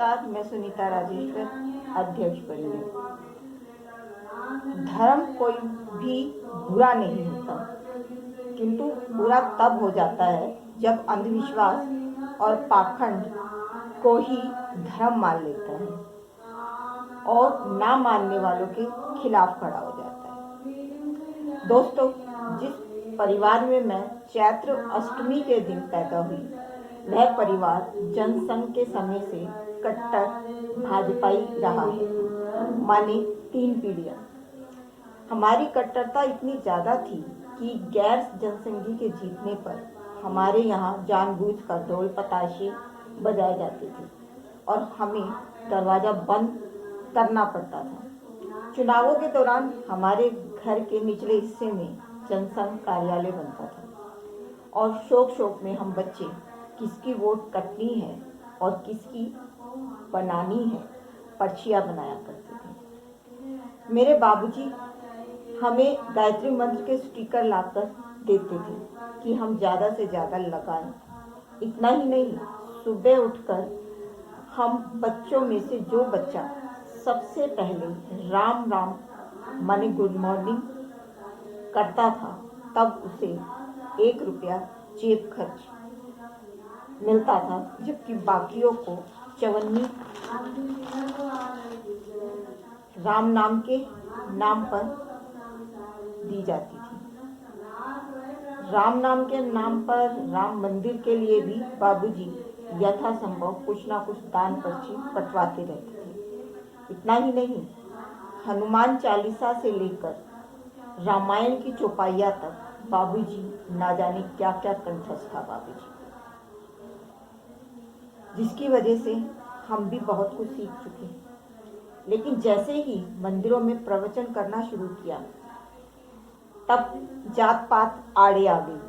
नमस्कार, मैं सुनीता राजेश्वर, अध्यक्ष बनी हूँ। धर्म कोई भी बुरा नहीं होता, किंतु बुरा तब हो जाता है जब अंधविश्वास और पाखंड को ही धर्म मान लेता है और ना मानने वालों के खिलाफ खड़ा हो जाता है। दोस्तों, जिस परिवार में मैं चैत्र अष्टमी के दिन पैदा हुई, वह परिवार जनसंघ के समय से कट्टर भाजपाई रहा है, माने 3 पीढ़ियां। हमारी कट्टरता इतनी ज़्यादा थी कि गैर जनसंघी के जीतने पर हमारे यहाँ जानबूझकर ढोल पताशे बजाए जाते थे और हमें दरवाज़ा बंद करना पड़ता था। चुनावों के दौरान हमारे घर के निचले हिस्से में जनसंघ कार्यालय बनता था और शौक में हम बच्चे किसकी वोट कटनी है और किसकी बनानी है पर्चियाँ बनाया करते थे। मेरे बाबूजी हमें गायत्री मंत्र के स्टिकर लाकर देते थे कि हम ज़्यादा से ज़्यादा लगाएं। इतना ही नहीं, सुबह उठकर हम बच्चों में से जो बच्चा सबसे पहले राम राम माने गुड मॉर्निंग करता था, तब उसे 1 रुपया जेब खर्च मिलता था, जबकि बाकियों को चवन्नी राम नाम के नाम पर दी जाती थी। राम नाम के नाम पर राम मंदिर के लिए भी बाबूजी यथासंभव कुछ ना कुछ दान पर्ची कटवाते रहते थे। इतना ही नहीं, हनुमान चालीसा से लेकर रामायण की चौपाइयाँ तक बाबूजी ना जाने क्या क्या कंठस्थ था बाबूजी, जिसकी वजह से हम भी बहुत कुछ सीख चुके हैं। लेकिन जैसे ही मंदिरों में प्रवचन करना शुरू किया, तब जात पात आड़े आ गई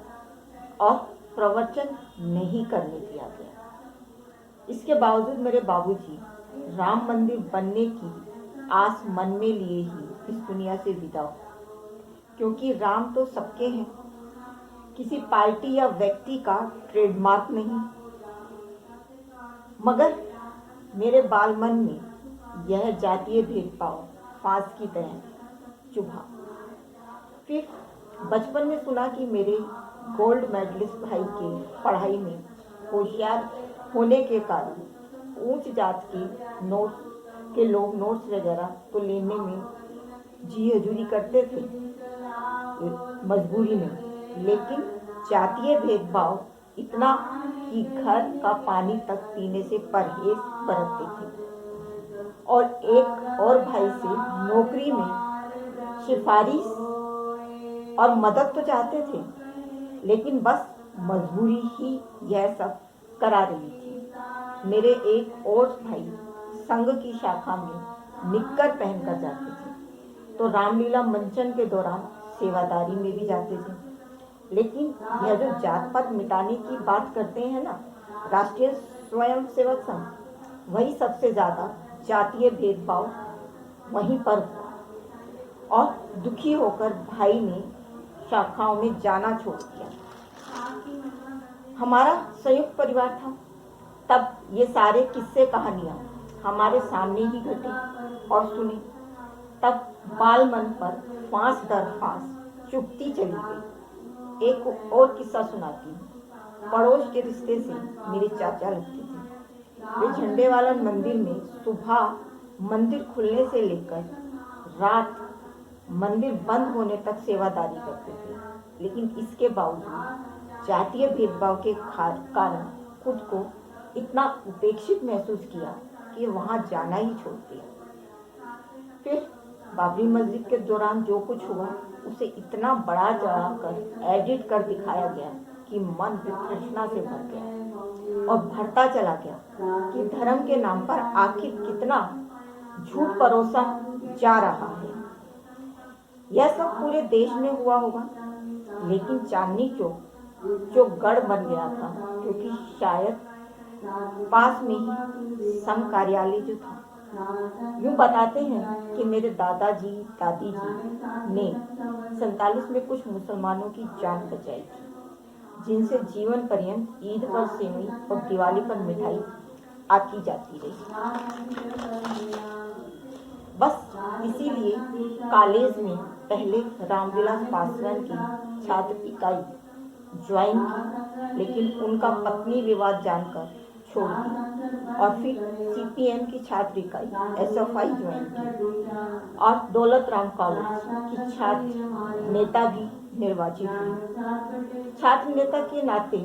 और प्रवचन नहीं करने दिया गया। इसके बावजूद मेरे बाबूजी राम मंदिर बनने की आस मन में लिए ही इस दुनिया से विदा हो, क्योंकि राम तो सबके हैं, किसी पार्टी या व्यक्ति का ट्रेडमार्क नहीं। मगर मेरे बाल मन में यह जातीय भेदभाव फांस की तरह चुभा। फिर बचपन में सुना कि मेरे गोल्ड मेडलिस्ट भाई के पढ़ाई में होशियार होने के कारण ऊंच जात के लोग नोट्स वगैरह तो लेने में जी हजूरी करते थे मजबूरी में, लेकिन जातीय भेदभाव इतना कि घर का पानी तक पीने से परहेज बरतते थे और एक और भाई से नौकरी में सिफारिश और मदद तो चाहते थे, लेकिन बस मजबूरी ही यह सब करा रही थी। मेरे एक और भाई संघ की शाखा में निक्कर पहनकर जाते थे, तो रामलीला मंचन के दौरान सेवादारी में भी जाते थे। लेकिन यह जो जात पात मिटाने की बात करते हैं ना, राष्ट्रीय स्वयंसेवक संघ, वही सबसे ज़्यादा जातीय भेदभाव वहीं पर हुआ और दुखी होकर भाई ने शाखाओं में जाना छोड़ दिया। हमारा संयुक्त परिवार था, तब ये सारे किस्से कहानियाँ हमारे सामने ही घटी और सुनी। तब बाल मन पर फांस दर फांस चुभती चली गई। एक और किस्सा सुनाती हूँ। पड़ोस के रिश्ते से मेरे चाचा लगते थे। वे झंडे वाला मंदिर में सुबह मंदिर खुलने से लेकर रात मंदिर बंद होने तक सेवादारी करते थे, लेकिन इसके बावजूद जातीय भेदभाव के कारण खुद को इतना उपेक्षित महसूस किया कि वहाँ जाना ही छोड़ दिया। फिर बाबरी मस्जिद के दौरान जो कुछ हुआ, उसे इतना बड़ा चढ़ाकर एडिट कर दिखाया गया कि मन वितृष्णा से भर गया और भरता चला गया कि धर्म के नाम पर आखिर कितना झूठ परोसा जा रहा है। यह सब पूरे देश में हुआ होगा, लेकिन चांदनी चौक जो गढ़ बन गया था, क्योंकि शायद पास में ही संघ कार्यालय जो था। यूँ बताते हैं कि मेरे दादाजी दादी जी ने 47 में कुछ मुसलमानों की जान बचाई थी, जिनसे जीवन पर्यंत ईद पर सेवई और दिवाली पर मिठाई आती जाती रही। बस इसीलिए कॉलेज में पहले रामविलास पासवान की छात्र इकाई ज्वाइन की, लेकिन उनका पत्नी विवाद जानकर छोड़ दी और फिर सीपीएम की छात्र इकाई एसएफआई ज्वाइन की और दौलत राम कॉलेज की छात्र नेता भी निर्वाचित हुई। छात्र नेता के नाते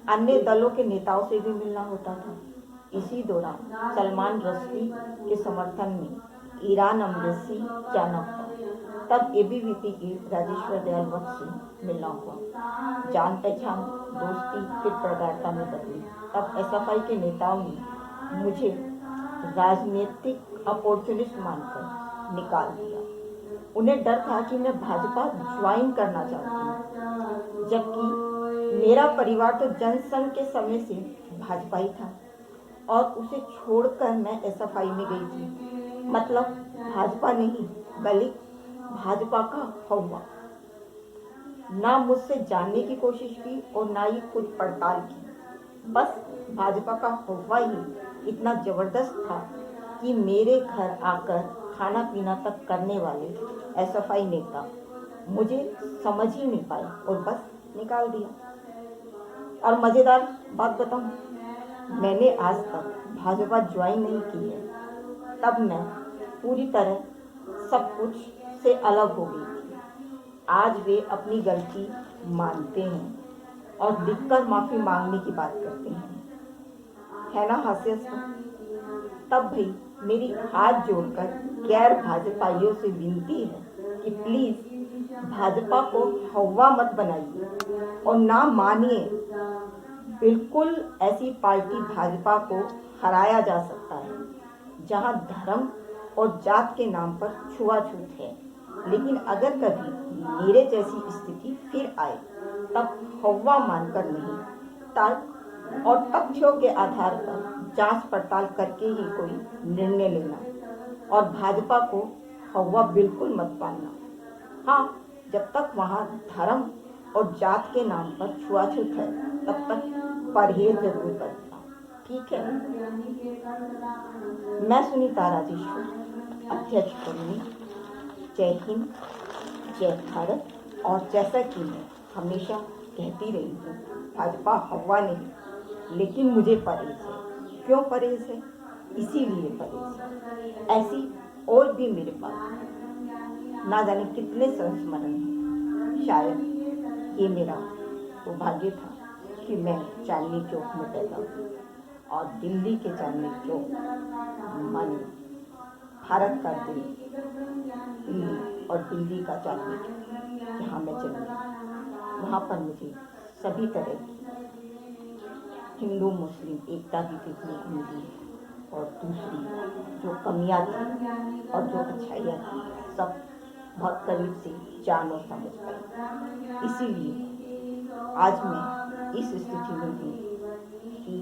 अन्य दलों के नेताओं से भी मिलना होता था। इसी दौरान सलमान रश्दी के समर्थन में ईरान अमृतसी जाना हुआ। तब एबीवीपी के राजेश्वर दयाल वत्स से मिलना हुआ। जान पहचान दोस्ती फिर प्रगाढ़ता में बदली। तब एसएफआई के नेताओं ने मुझे राजनीतिक अपॉर्चुनिस्ट मानकर निकाल दिया। उन्हें डर था कि मैं भाजपा ज्वाइन करना चाहती हूँ, जबकि मेरा परिवार तो जनसंघ के समय से भाजपा ही था और उसे छोड़कर मैं एसएफआई में गई थी। मतलब भाजपा नहीं बल्कि भाजपा का हवा। ना मुझसे जानने की कोशिश की और ना ही खुद पड़ताल की। बस भाजपा का हवा ही इतना जबरदस्त था कि मेरे घर आकर खाना पीना तक करने वाले एसएफआई नेता मुझे समझ ही नहीं पाए और बस निकाल दिया। और मज़ेदार बात बताऊं, मैंने आज तक भाजपा ज्वाइन नहीं की है। तब मैं पूरी तरह सब कुछ से अलग हो गई थी। आज वे अपनी गलती मानते हैं और दिखकर माफ़ी मांगने की बात करते हैं, है ना हास्यास्पद। तब भी मेरी हाथ जोड़कर गैर भाजपाइयों से विनती है कि प्लीज़ भाजपा को हवा मत बनाइए और ना मानिए। बिल्कुल ऐसी पार्टी भाजपा को हराया जा सकता है जहां धर्म और जात के नाम पर छुआछूत है। लेकिन अगर कभी मेरे जैसी स्थिति फिर आए तब हवा मानकर नहीं, तर्क और तथ्यों के आधार पर जांच पड़ताल करके ही कोई निर्णय लेना और भाजपा को हवा बिल्कुल मत मानना। हाँ, जब तक वहाँ धर्म और जात के नाम पर छुआछूत है तब तक परहेज जरूर करना, ठीक है। मैं सुनीता राजेश्वर, अध्यक्ष कर्मी। जय हिंद, जय भारत। और जैसा कि मैं हमेशा कहती रही हूँ, भाजपा हवा नहीं, लेकिन मुझे परहेज है। क्यों परहेज है? इसीलिए परहेज है। ऐसी और भी मेरे पास ना जाने कितने संस्मरण हैं। शायद ये मेरा सौभाग्य था कि मैं चांदनी चौक में पैदा हुई और दिल्ली के चांदनी चौक माने भारत का दिल दिल्ली और दिल्ली का चांदनी चौक जहाँ मैं जन्मी, वहाँ पर मुझे सभी तरह की हिंदू मुस्लिम एकता भी देखने को मिली और दूसरी जो कमियाँ थी और जो अच्छाइयाँ थी सब बहुत करीब से जान और समझ पाई। इसीलिए आज मैं इस स्थिति में हूँ कि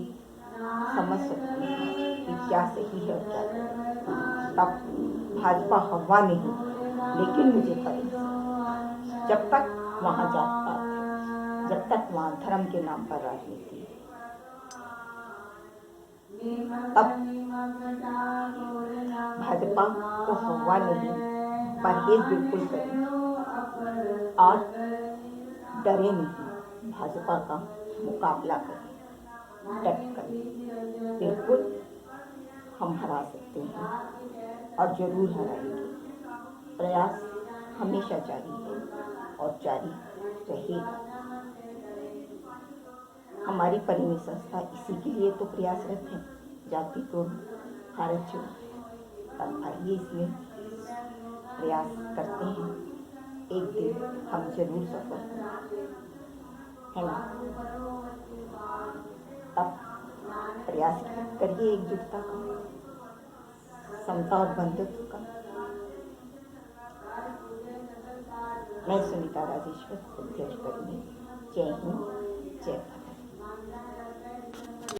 समझ सकती हूँ कि क्या सही है और क्या गलत। तब भाजपा हवा नहीं, लेकिन मुझे परहेज है। जब तक वहाँ जात पात है, जब तक वहाँ धर्म के नाम पर राजनीति है, तब भाजपा को हवा नहीं, परहेज बिल्कुल करें और डरे नहीं। भाजपा का मुकाबला करें, डट कर। बिल्कुल हम हरा सकते हैं और जरूर हराएंगे। प्रयास हमेशा जारी है और जारी रहेगा। हमारी परिणय संस्था इसी के लिए तो प्रयासरत है, जाति तोड़ भारत छोड़। तब आइए इसमें प्रयास करते हैं, एक दिन हम जरूर सफल होंगे, है ना। तब प्रयास करिए एकजुटता का, समता और बंधुत्व का। मैं सुनीता राजेश्वर, अध्यक्ष कर्मी। जय हिंद, जय भारत।